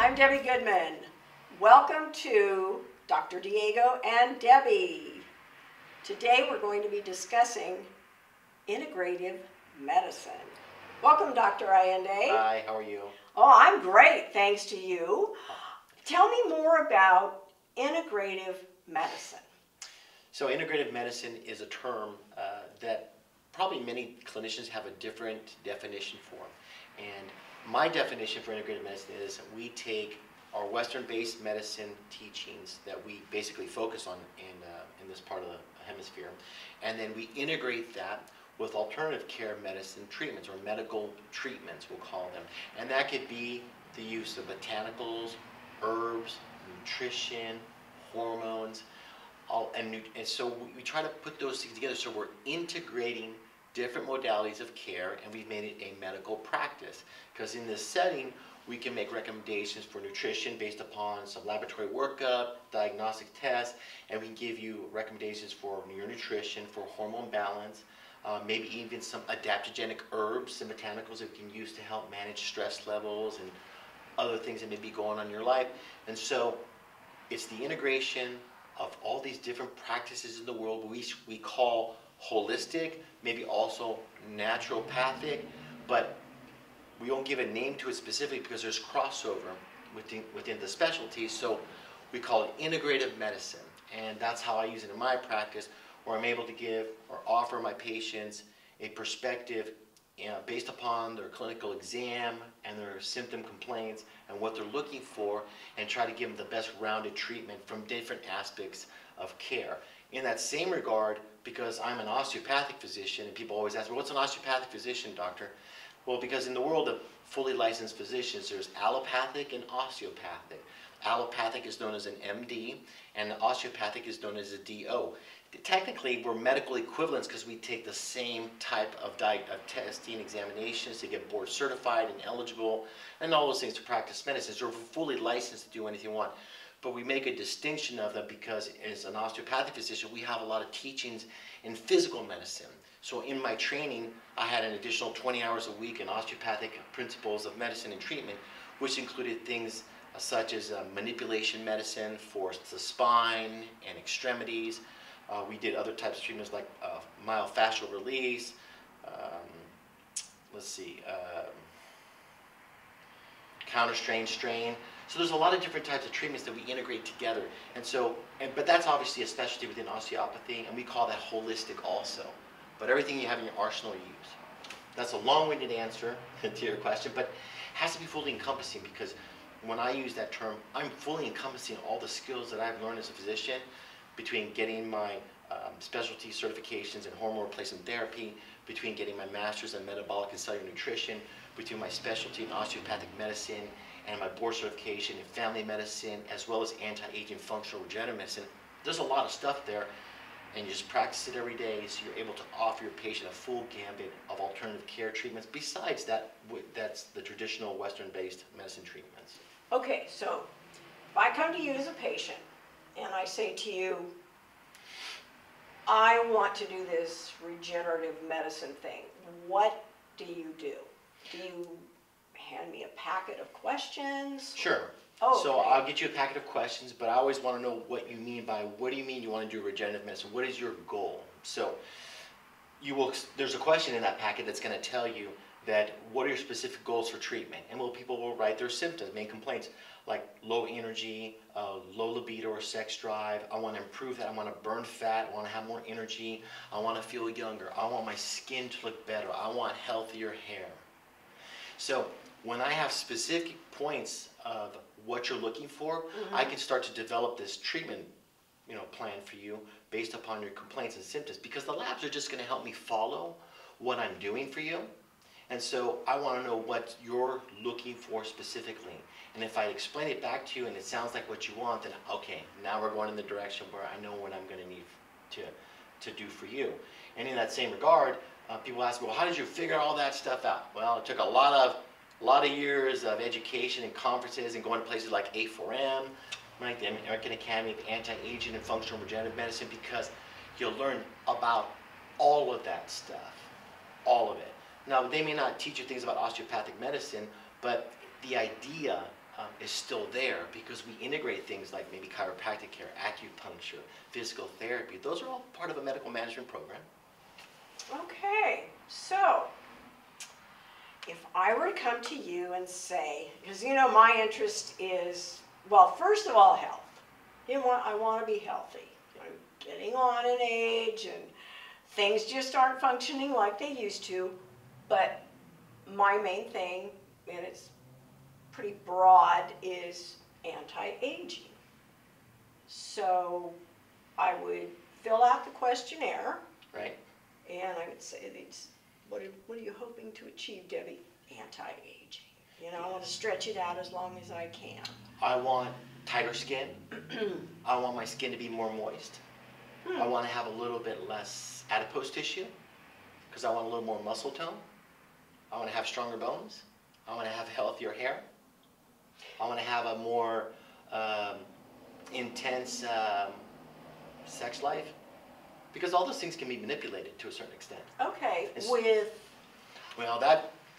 I'm Debbie Goodman. Welcome to Dr. Diego and Debbie. Today we're going to be discussing integrative medicine. Welcome, Dr. Allende. Hi, how are you? Oh, I'm great, thanks to you. Tell me more about integrative medicine. So integrative medicine is a term that probably many clinicians have a different definition for. And my definition for integrative medicine is we take our Western-based medicine teachings that we basically focus on in this part of the hemisphere, and then we integrate that with alternative care medicine treatments, or medical treatments, we'll call them. And that could be the use of botanicals, herbs, nutrition, hormones, and so we try to put those things together so we're integrating different modalities of care, and we've made it a medical practice. Because in this setting, we can make recommendations for nutrition based upon some laboratory workup, diagnostic tests, and we can give you recommendations for your nutrition, for hormone balance, maybe even some adaptogenic herbs and botanicals that we can use to help manage stress levels and other things that may be going on in your life. And so it's the integration of all these different practices in the world we call holistic, maybe also naturopathic, but we won't give a name to it specifically because there's crossover within the specialties, so we call it integrative medicine. And that's how I use it in my practice, where I'm able to give or offer my patients a perspective based upon their clinical exam and their symptom complaints and what they're looking for, and try to give them the best rounded treatment from different aspects of care. In that same regard, because I'm an osteopathic physician, and people always ask me, what's an osteopathic physician, doctor? Well, because in the world of fully licensed physicians, there's allopathic and osteopathic. Allopathic is known as an MD, and osteopathic is known as a DO. Technically, we're medical equivalents because we take the same type of testing examinations to get board certified and eligible, and all those things to practice medicine. So we're fully licensed to do anything we want. But we make a distinction of them because as an osteopathic physician, we have a lot of teachings in physical medicine. So in my training, I had an additional 20 hours a week in osteopathic principles of medicine and treatment, which included things such as manipulation medicine for the spine and extremities. We did other types of treatments like myofascial release, counter strain, strain. So there's a lot of different types of treatments that we integrate together. And so, but that's obviously a specialty within osteopathy, and we call that holistic also. But everything you have in your arsenal you use. That's a long-winded answer to your question, but it has to be fully encompassing, because when I use that term, I'm fully encompassing all the skills that I've learned as a physician, between getting my specialty certifications in hormone replacement therapy, between getting my master's in metabolic and cellular nutrition, between my specialty in osteopathic medicine and my board certification in family medicine, as well as anti-aging functional regenerative medicine. There's a lot of stuff there, and you just practice it every day, so you're able to offer your patient a full gambit of alternative care treatments. Besides that, that's the traditional Western-based medicine treatments. Okay, so if I come to you as a patient and I say to you, I want to do this regenerative medicine thing, what do you do? Do you hand me a packet of questions? Sure. Oh, so okay. I'll get you a packet of questions, but I always want to know what you mean by, what do you mean you want to do regenerative medicine? What is your goal? So there's a question in that packet that's going to tell you that what are your specific goals for treatment? And people will write their symptoms, main complaints, like low energy, low libido or sex drive. I want to improve that. I want to burn fat. I want to have more energy. I want to feel younger. I want my skin to look better. I want healthier hair. So when I have specific points of what you're looking for, I can start to develop this treatment plan for you based upon your complaints and symptoms, because the labs are just going to help me follow what I'm doing for you. And so I want to know what you're looking for specifically. And if I explain it back to you and it sounds like what you want, then okay, now we're going in the direction where I know what I'm going to need to do for you. And in that same regard, people ask me, well, how did you figure all that stuff out? Well, it took a lot of years of education and conferences and going to places like A4M, right, the American Academy of Anti-Aging and Functional Regenerative Medicine, because you'll learn about all of that stuff, all of it. Now, they may not teach you things about osteopathic medicine, but the idea is still there because we integrate things like maybe chiropractic care, acupuncture, physical therapy. Those are all part of a medical management program. Okay, so if I were to come to you and say, because you know my interest is, well, first of all, health. I want to be healthy. I'm getting on in age and things just aren't functioning like they used to, but my main thing, and it's pretty broad, is anti-aging. So I would fill out the questionnaire. Right. And I would say, what are you hoping to achieve, Debbie? Anti-aging. You know, I want to stretch it out as long as I can. I want tighter skin. I want my skin to be more moist. I want to have a little bit less adipose tissue because I want a little more muscle tone. I want to have stronger bones. I want to have healthier hair. I want to have a more intense sex life. Because all those things can be manipulated to a certain extent. Okay, Well,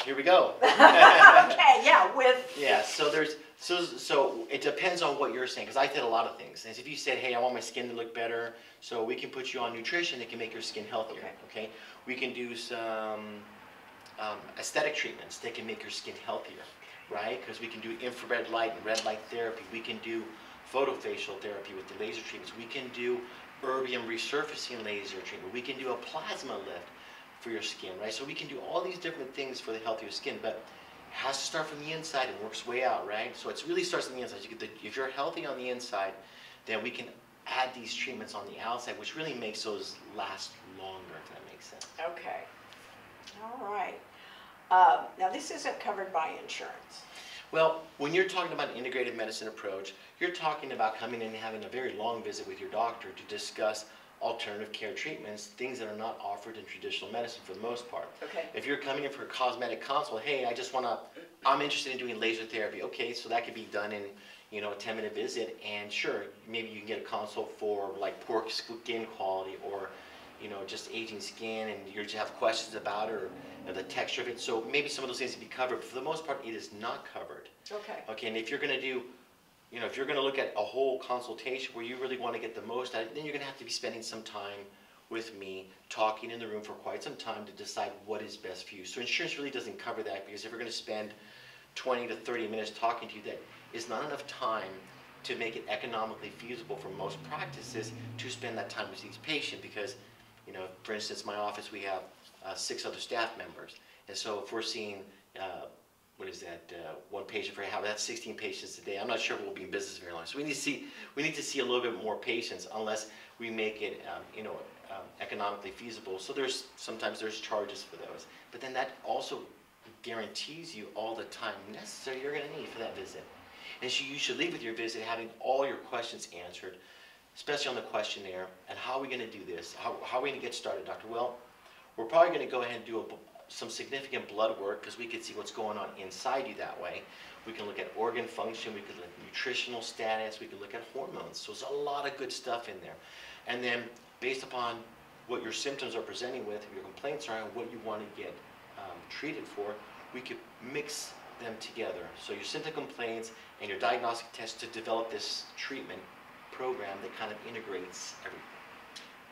here we go. Okay, yeah, Yeah, so it depends on what you're saying, because I did a lot of things. And if you said, hey, I want my skin to look better, so we can put you on nutrition that can make your skin healthier, okay? We can do some aesthetic treatments that can make your skin healthier, right? Because we can do infrared light and red light therapy. We can do photofacial therapy with the laser treatments. We can do erbium resurfacing laser treatment. We can do a plasma lift for your skin, right? So we can do all these different things for the healthier skin, but it has to start from the inside and works way out, right? So it really starts on the inside. If you're healthy on the inside, then we can add these treatments on the outside, which really makes those last longer, if that makes sense. Okay. All right. Now this isn't covered by insurance. Well, when you're talking about an integrative medicine approach, you're talking about coming in and having a very long visit with your doctor to discuss alternative care treatments, things that are not offered in traditional medicine for the most part. Okay. If you're coming in for a cosmetic consult, hey, I'm interested in doing laser therapy. Okay, so that could be done in, a 10-minute visit, and sure, maybe you can get a consult for like poor skin quality or, just aging skin, and you just have questions about it, or the texture of it. So maybe some of those things can be covered, but for the most part, it is not covered. Okay. Okay, and if you're going to do, if you're going to look at a whole consultation where you really want to get the most out of it, then you're going to have to be spending some time with me, talking in the room for quite some time to decide what is best for you. So insurance really doesn't cover that, because if we're going to spend 20 to 30 minutes talking to you, that is not enough time to make it economically feasible for most practices to spend that time with each patient, because, for instance, my office, we have 6 other staff members. And so if we're seeing, one patient for hour, that's 16 patients a day. I'm not sure if we'll be in business very long. So we need to see a little bit more patients unless we make it, economically feasible. So sometimes there's charges for those. But then that also guarantees you all the time necessary you're going to need for that visit. And so you should leave with your visit having all your questions answered, especially on the questionnaire. And how are we going to do this? How are we going to get started, Doctor? Well, we're probably going to go ahead and do some significant blood work, because we can see what's going on inside you that way. We can look at organ function, we can look at nutritional status, we can look at hormones. So there's a lot of good stuff in there. And then based upon what your symptoms are presenting with, your complaints are, and what you want to get treated for, we could mix them together. So your symptom complaints and your diagnostic test to develop this treatment program that kind of integrates everything.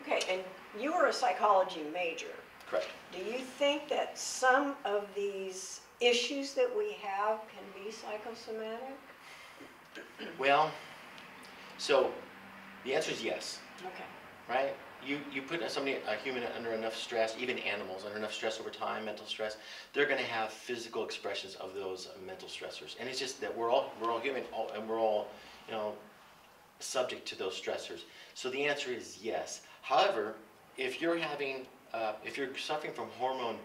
Okay, and you were a psychology major. Correct. Do you think that some of these issues that we have can be psychosomatic? Well, so the answer is yes. Okay. Right? You put a human under enough stress, even animals under enough stress over time, mental stress, they're going to have physical expressions of those mental stressors. And it's just that we're all human, and we're all, subject to those stressors. So the answer is yes. However, if you're suffering from hormone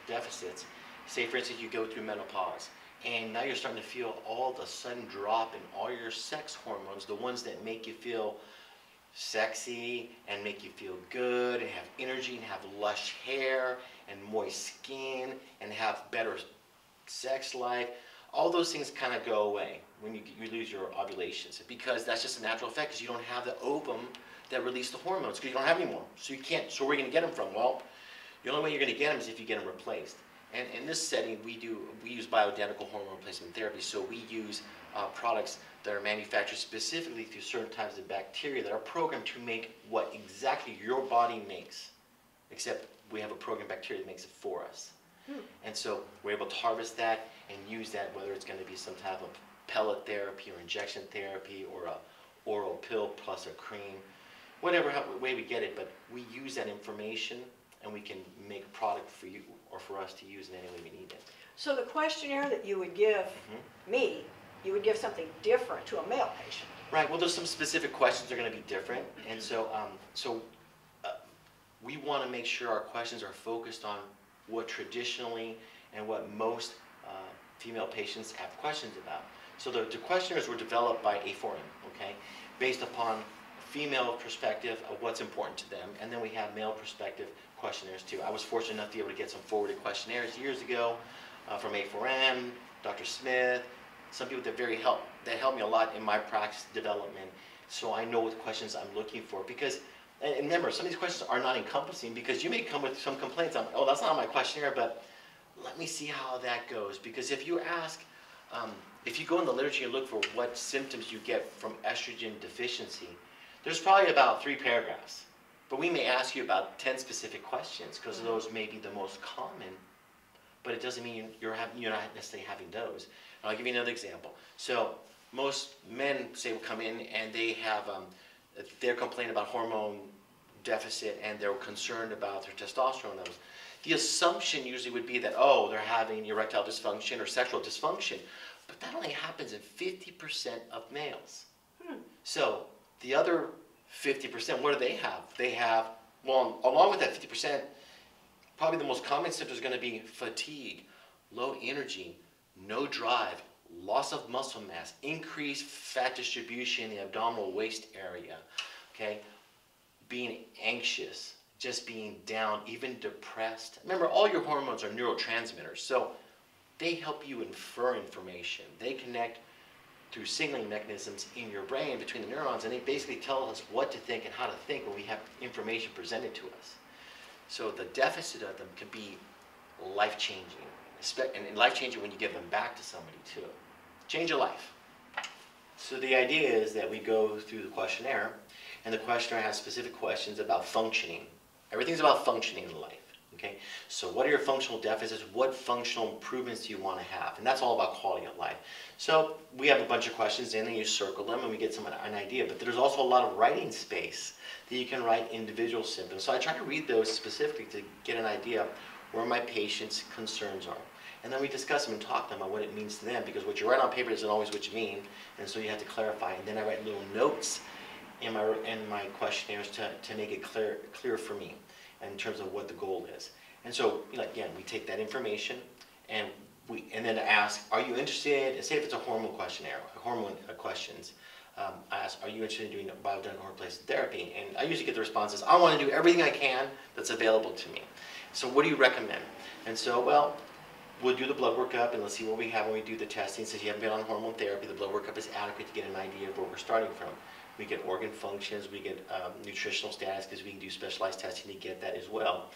deficits, say for instance you go through menopause, and now you're starting to feel all the sudden drop in all your sex hormones, the ones that make you feel sexy and make you feel good and have energy and have lush hair and moist skin and have better sex life, all those things kind of go away when you lose your ovulations, because that's just a natural effect, because you don't have the ovum that release the hormones, because you don't have any more. So you can't. So where are you going to get them from? Well, the only way you're going to get them is if you get them replaced. And in this setting, we use bioidentical hormone replacement therapy. So we use products that are manufactured specifically through certain types of bacteria that are programmed to make what exactly your body makes, except we have a programmed bacteria that makes it for us. And so we're able to harvest that and use that, whether it's going to be some type of pellet therapy or injection therapy or a oral pill plus a cream, whatever way we get it, but we use that information and we can make a product for you or for us to use in any way we need it. So the questionnaire that you would give me, you would give something different to a male patient. Right, well there's some specific questions that are going to be different, and so we want to make sure our questions are focused on what traditionally and what most female patients have questions about. So the questionnaires were developed by A4M, okay, based upon female perspective of what's important to them, and then we have male perspective questionnaires too. I was fortunate enough to be able to get some forwarded questionnaires years ago from A4M, Dr. Smith, some people that helped me a lot in my practice development, so I know what questions I'm looking for. Because, and remember, some of these questions are not encompassing, because you may come with some complaints on, oh, that's not my questionnaire, but let me see how that goes. Because if you ask, if you go in the literature and look for what symptoms you get from estrogen deficiency, there's probably about 3 paragraphs. But we may ask you about 10 specific questions, because those may be the most common, but it doesn't mean you're not necessarily having those. And I'll give you another example. So most men say will come in and they have, they're complaining about hormone deficit and they're concerned about their testosterone levels. The assumption usually would be that, oh, they're having erectile dysfunction or sexual dysfunction, but that only happens in 50% of males. So the other 50%, what do they have? They have, well, along with that 50%, probably the most common symptom is going to be fatigue, low energy, no drive, loss of muscle mass, increased fat distribution in the abdominal waist area, okay? Being anxious, just being down, even depressed. Remember, all your hormones are neurotransmitters, so they help you infer information. They connect through signaling mechanisms in your brain between the neurons, and they basically tell us what to think and how to think when we have information presented to us. So the deficit of them can be life-changing, and life-changing when you give them back to somebody too. Change your life. So the idea is that we go through the questionnaire, and the questionnaire has specific questions about functioning. Everything's about functioning in life. Okay? So what are your functional deficits? What functional improvements do you want to have? And that's all about quality of life. So we have a bunch of questions in, and you circle them, and we get an idea. But there's also a lot of writing space that you can write individual symptoms. So I try to read those specifically to get an idea where my patients' concerns are. And then we discuss them and talk to them about what it means to them, because what you write on paper isn't always what you mean, and so you have to clarify. And then I write little notes in my questionnaires to make it clear for me in terms of what the goal is. And so, again, we take that information and then ask, are you interested, say if it's a hormone questionnaire, hormone questions, I ask, are you interested in doing bioidentical replacement therapy? And I usually get the responses, I want to do everything I can that's available to me. So what do you recommend? And so, well, we'll do the blood workup and let's see what we have when we do the testing. Since you haven't been on hormone therapy, the blood workup is adequate to get an idea of where we're starting from. We get organ functions, we get nutritional status, because we can do specialized testing to get that as well.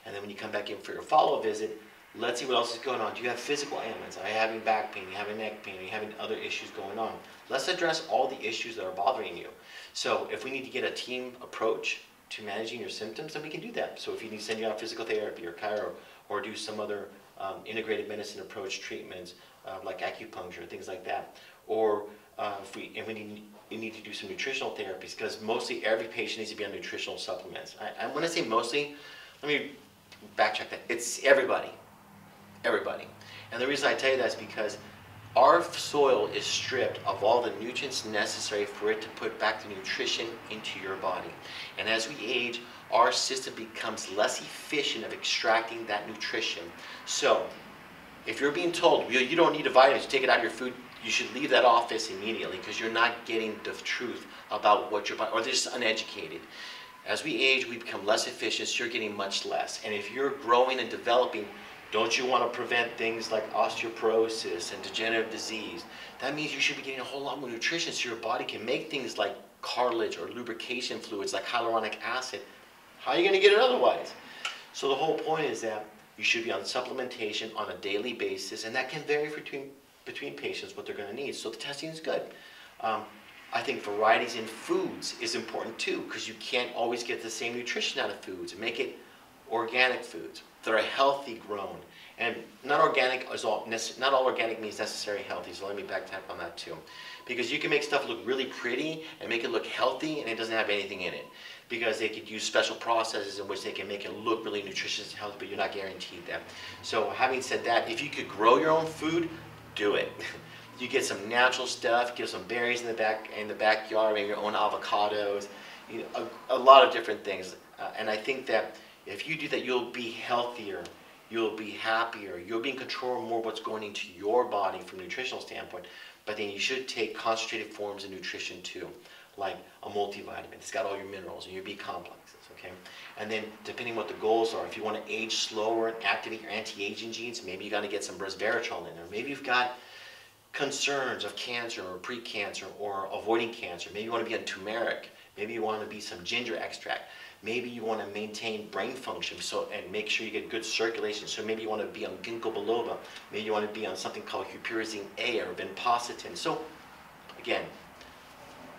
And then when you come back in for your follow-up visit, let's see what else is going on. Do you have physical ailments? Are you having back pain? Are you having neck pain? Are you having other issues going on? Let's address all the issues that are bothering you. So if we need to get a team approach to managing your symptoms, then we can do that. So if you need to send you out physical therapy or chiro, or do some other integrative medicine approach treatments like acupuncture, things like that. Or if we need to do some nutritional therapies, because mostly every patient needs to be on nutritional supplements. When I say mostly, let me backtrack that. It's everybody. Everybody. And the reason I tell you that is because our soil is stripped of all the nutrients necessary for it to put back the nutrition into your body. And as we age, our system becomes less efficient of extracting that nutrition. So, if you're being told you don't need a vitamin to take it out of your food, you should leave that office immediately, because you're not getting the truth about what your body, or they're just uneducated. As we age, we become less efficient, so you're getting much less. And if you're growing and developing, don't you want to prevent things like osteoporosis and degenerative disease? That means you should be getting a whole lot more nutrition so your body can make things like cartilage or lubrication fluids like hyaluronic acid. How are you going to get it otherwise? So the whole point is that You should be on supplementation on a daily basis, and that can vary between patients what they're going to need. So the testing is good. I think varieties in foods is important too, because you can't always get the same nutrition out of foods. Make it organic foods that are healthy grown. And not all organic means necessarily healthy, so let me backtrack on that too. Because you can make stuff look really pretty and make it look healthy, and it doesn't have anything in it. Because they could use special processes in which they can make it look really nutritious and healthy, but you're not guaranteed that. So having said that, if you could grow your own food, do it. You get some natural stuff, get some berries in the backyard, maybe your own avocados, a lot of different things. And I think that if you do that, you'll be healthier, you'll be happier, you'll be in control more of what's going into your body from a nutritional standpoint. But then you should take concentrated forms of nutrition too, like a multivitamin. It's got all your minerals and your B complexes, okay? And then depending on what the goals are, if you want to age slower and activate your anti-aging genes, maybe you got to get some resveratrol in there. Maybe you've got concerns of cancer or pre-cancer or avoiding cancer. Maybe you want to be on turmeric. Maybe you want to be some ginger extract. Maybe you want to maintain brain function and make sure you get good circulation. So maybe you want to be on ginkgo biloba. Maybe you want to be on something called huperzine A or vinpocetine. So again,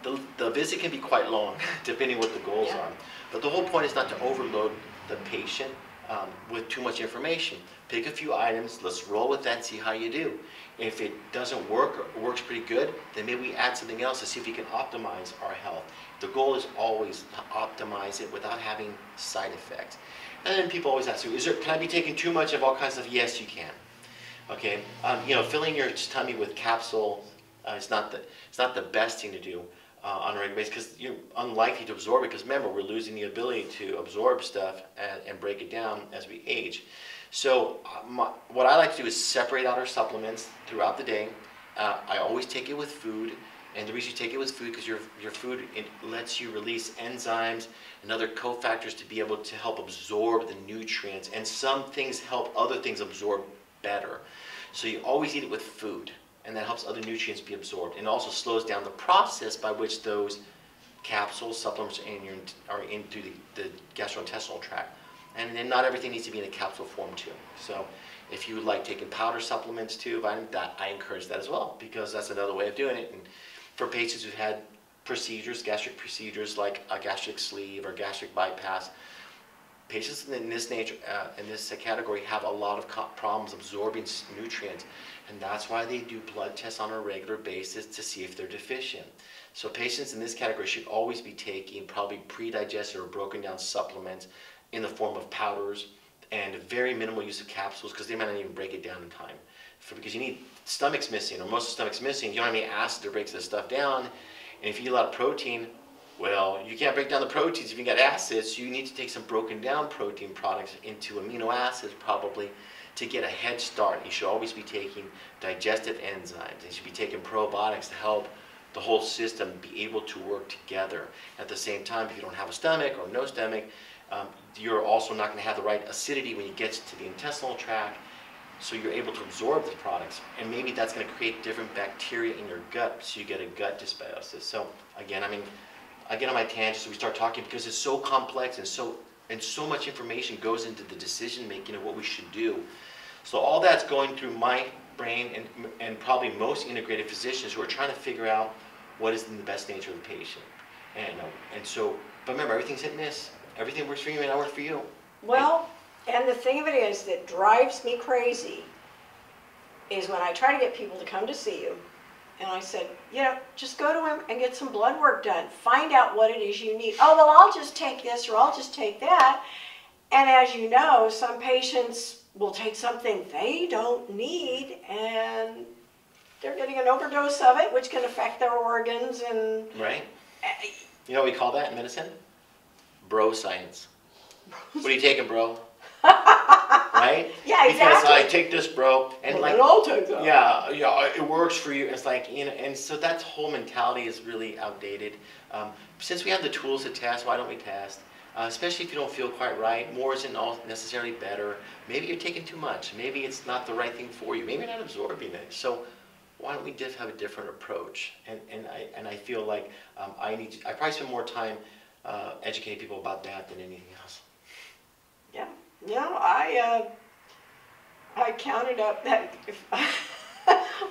the visit can be quite long depending what the goals are. But the whole point is not to overload the patient with too much information. Pick a few items, let's roll with that and see how you do. If it doesn't work or works pretty good, then maybe we add something else to see if we can optimize our health. The goal is always to optimize it without having side effects. And then people always ask, can I be taking too much of all kinds of stuff? Yes, you can. Okay, filling your tummy with capsule is not the best thing to do on a regular basis, because you're unlikely to absorb it. Because remember, we're losing the ability to absorb stuff and break it down as we age. So what I like to do is separate out our supplements throughout the day. I always take it with food, and the reason you take it with food because your food, it lets you release enzymes and other cofactors to be able to help absorb the nutrients, and some things help other things absorb better. So you always eat it with food, and that helps other nutrients be absorbed, and also slows down the process by which those capsules, supplements are in through the gastrointestinal tract. And then not everything needs to be in a capsule form too. So if you like taking powder supplements too, I encourage that as well, because that's another way of doing it. And for patients who've had procedures, gastric procedures like a gastric sleeve or gastric bypass, patients in this nature, in this category, have a lot of problems absorbing nutrients, and that's why they do blood tests on a regular basis to see if they're deficient. So patients in this category should always be taking probably pre-digested or broken down supplements in the form of powders and very minimal use of capsules, because they might not even break it down in time. Because you need, stomach's missing, or most of the stomach's missing, you don't have any acid that breaks this stuff down. And if you eat a lot of protein, well, you can't break down the proteins if you got acids, so you need to take some broken down protein products into amino acids probably to get a head start. You should always be taking digestive enzymes. You should be taking probiotics to help the whole system be able to work together. At the same time, if you don't have a stomach or no stomach, you're also not going to have the right acidity when you get to the intestinal tract, so you're able to absorb the products. And maybe that's going to create different bacteria in your gut, so you get a gut dysbiosis. So again, I get on my tangents, we start talking because it's so complex and so much information goes into the decision making of what we should do. So all that's going through my brain and probably most integrative physicians who are trying to figure out what is in the best nature of the patient. But remember, everything's hit and miss. Everything works for you may not work for you. Well, and the thing of it is that drives me crazy is when I try to get people to come to see you, and I said, just go to him and get some blood work done. Find out what it is you need. Oh, well, I'll just take this or I'll just take that. And as you know, some patients will take something they don't need, and they're getting an overdose of it, which can affect their organs. And right. You know what we call that in medicine? Bro science. What are you taking, bro? Right? Yeah, exactly. Because I take this, bro, and well, I'll take that. Yeah, it works for you. It's like, and so that whole mentality is really outdated. Since we have the tools to test, why don't we test? Especially if you don't feel quite right. More isn't necessarily better. Maybe you're taking too much. Maybe it's not the right thing for you. Maybe you're not absorbing it. So why don't we just have a different approach? And I feel like I probably spend more time educating people about that than anything else. Yeah, I counted up that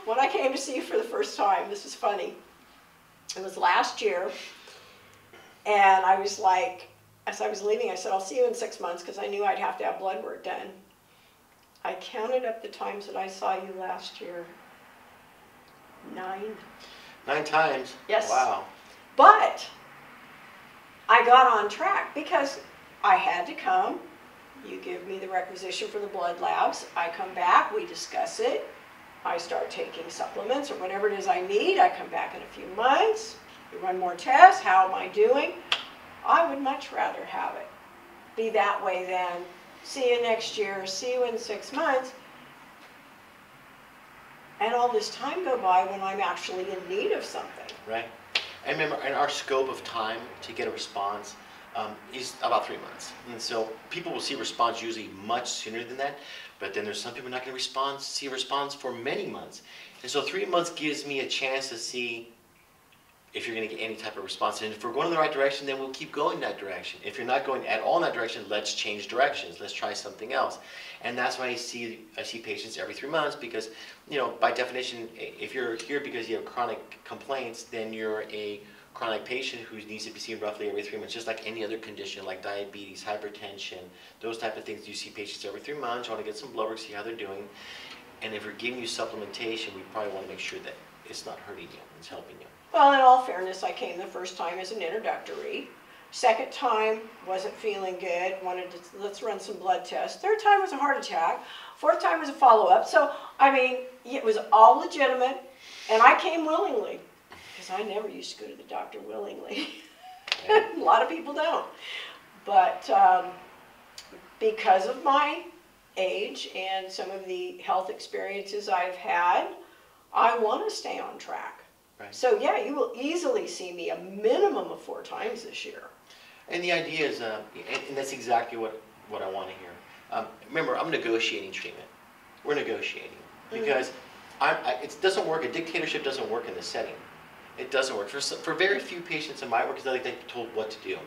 when I came to see you for the first time, this is funny, it was last year, and I was like, as I was leaving, I said, I'll see you in 6 months, because I knew I'd have to have blood work done. I counted up the times that I saw you last year. 9. 9 times? Yes. Wow. But I got on track because I had to come. You give me the requisition for the blood labs. I come back, we discuss it. I start taking supplements or whatever it is I need. I come back in a few months. We run more tests. How am I doing? I would much rather have it be that way than see you next year, see you in 6 months, and all this time go by when I'm actually in need of something. Right. And remember, and our scope of time to get a response is about 3 months. And so people will see a response usually much sooner than that, but then there's some people not going to see a response for many months. And so 3 months gives me a chance to see if you're going to get any type of response. And if we're going in the right direction, then we'll keep going in that direction. If you're not going at all in that direction, let's change directions. Let's try something else. And that's why I see patients every 3 months, because, you know, by definition, if you're here because you have chronic complaints, then you're a chronic patient who needs to be seen roughly every 3 months, just like any other condition like diabetes, hypertension, those type of things. You see patients every 3 months, you want to get some blood work, see how they're doing. And if we're giving you supplementation, we probably want to make sure that it's not hurting you, it's helping you. Well, in all fairness, I came the first time as an introductory. Second time, wasn't feeling good, wanted to, let's run some blood tests. Third time was a heart attack. Fourth time was a follow-up. So, I mean, it was all legitimate, and I came willingly, because I never used to go to the doctor willingly. Yeah. A lot of people don't. But because of my age and some of the health experiences I've had, I want to stay on track. Right. So yeah, you will easily see me a minimum of 4 times this year. And the idea is, and that's exactly what I want to hear. Remember, I'm negotiating treatment. We're negotiating. Because it doesn't work, a dictatorship doesn't work in this setting. It doesn't work. For very few patients in my work, because they're told what to do.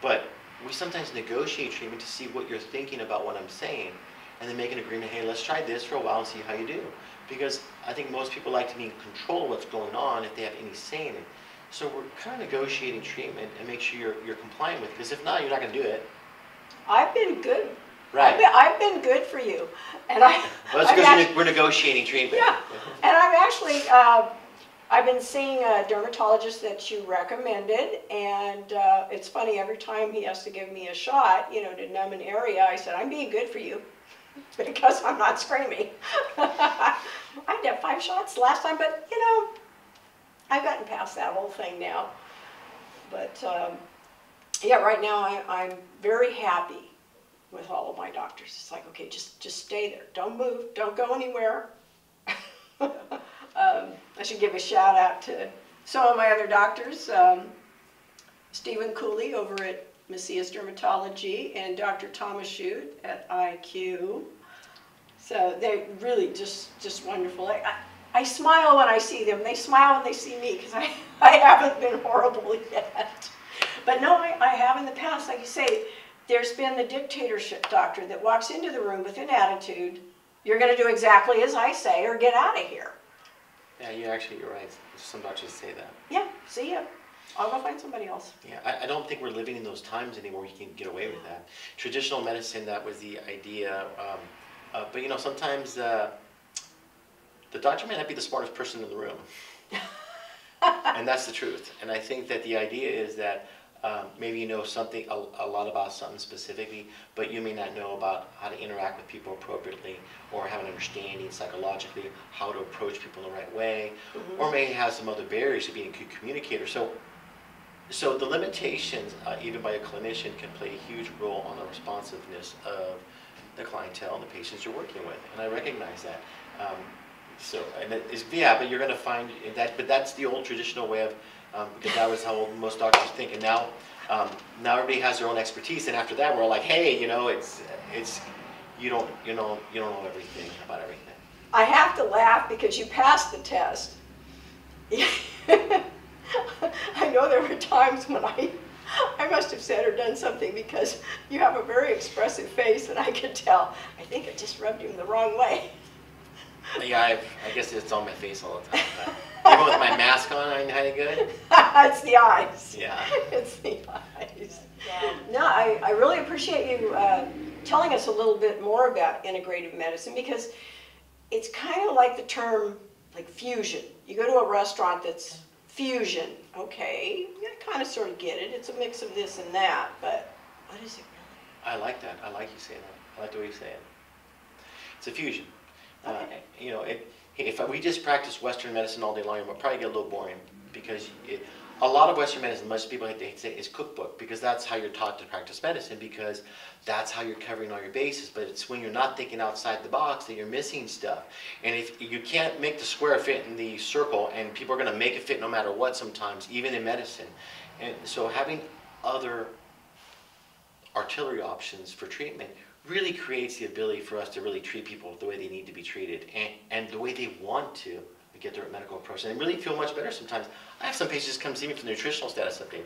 But we sometimes negotiate treatment to see what you're thinking about what I'm saying, and then make an agreement, hey, let's try this for a while and see how you do. Because I think most people like to be in control of what's going on if they have any say in it. So we're kind of negotiating treatment and make sure you're compliant with it, because if not, you're not going to do it. I've been good. Right. I've been good for you. And well, that's because we're negotiating treatment. Yeah. And I'm actually, I've been seeing a dermatologist that you recommended, and it's funny, every time he has to give me a shot, you know, to numb an area, I said, I'm being good for you. Because I'm not screaming. I did have 5 shots last time, but you know, I've gotten past that whole thing now. But yeah, right now I'm very happy with all of my doctors. It's like, okay, just stay there. Don't move. Don't go anywhere. I should give a shout out to some of my other doctors. Stephen Cooley over at Macias Dermatology, and Dr. Thomas Shute at IQ. So they're really just wonderful. I smile when I see them. They smile when they see me, because I haven't been horrible yet. But no, I have in the past. Like you say, there's been the dictatorship doctor that walks into the room with an attitude, you're going to do exactly as I say or get out of here. Yeah, you're right. Some doctors say that. Yeah, see ya. I'll go find somebody else. Yeah, I don't think we're living in those times anymore where you can get away with that. Traditional medicine, that was the idea. But you know, sometimes the doctor may not be the smartest person in the room. And that's the truth. And I think that the idea is that maybe you know something, a lot about something specifically, but you may not know about how to interact with people appropriately, or have an understanding psychologically how to approach people in the right way, or may have some other barriers to being a good communicator. So the limitations, even by a clinician, can play a huge role on the responsiveness of the clientele and the patients you're working with, and I recognize that. But you're going to find that. But that's the old traditional way of, because that was how most doctors think, and now everybody has their own expertise, and after that, we're all like, hey, you know, it's you don't know everything about everything. I have to laugh because you passed the test. I know there were times when I must have said or done something because you have a very expressive face, and I could tell. I think it just rubbed him the wrong way. Yeah, I guess it's on my face all the time. But even with my mask on, I'm hiding good. It's the eyes. Yeah. It's the eyes. No, I really appreciate you telling us a little bit more about integrative medicine, because it's kind of like the term, like fusion. You go to a restaurant that's fusion. Okay, you kind of sort of get it. It's a mix of this and that, but what is it really? I like that. I like you saying that. I like the way you say it. It's a fusion. Okay. You know, if we just practice Western medicine all day long, it would probably get a little boring, because a lot of Western medicine, most people like to say, is cookbook, because that's how you're taught to practice medicine, because that's how you're covering all your bases. But it's when you're not thinking outside the box that you're missing stuff. And if you can't make the square fit in the circle, and people are going to make it fit no matter what sometimes, even in medicine. And so having other artillery options for treatment really creates the ability for us to really treat people the way they need to be treated, and the way they want to get their medical approach, and they really feel much better sometimes. I have some patients come see me for the nutritional status update,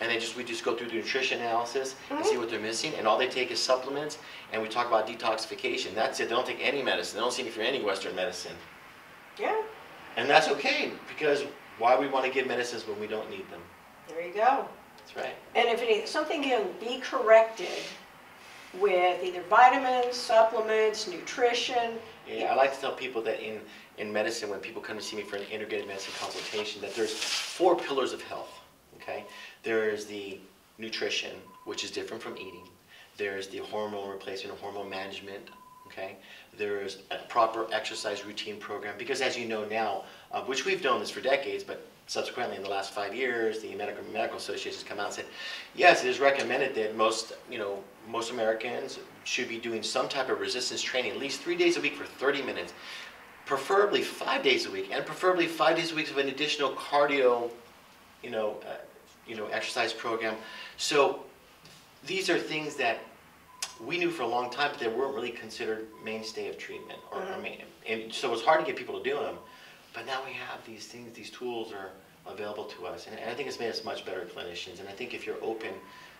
and we just go through the nutrition analysis and see what they're missing, and all they take is supplements, and we talk about detoxification. That's it. They don't take any medicine. They don't see me for any Western medicine. Yeah. And that's okay, because why we want to give medicines when we don't need them? There you go. That's right. And if something can be corrected with either vitamins, supplements, nutrition. Yeah, I like to tell people that in medicine, when people come to see me for an integrative medicine consultation, that there's 4 pillars of health, okay? There's the nutrition, which is different from eating. There's the hormone replacement, hormone management, okay? There's a proper exercise routine program, because as you know now, which we've known this for decades, but subsequently in the last 5 years, the Medical Association has come out and said, yes, it is recommended that most Americans should be doing some type of resistance training at least 3 days a week for 30 minutes, preferably 5 days a week, and preferably 5 days a week of an additional cardio, exercise program. So these are things that we knew for a long time, but they weren't really considered mainstay of treatment, and so it's hard to get people to do them. But now we have these things, these tools are available to us, and I think it's made us much better clinicians. And I think if you're open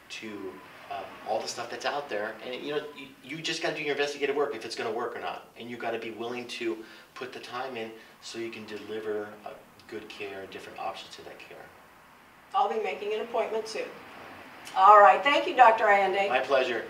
to all the stuff that's out there, and you just got to do your investigative work if it's going to work or not, and you got to be willing to put the time in so you can deliver good care and different options to that care. I'll be making an appointment soon. All right, thank you, Dr. Allende. My pleasure.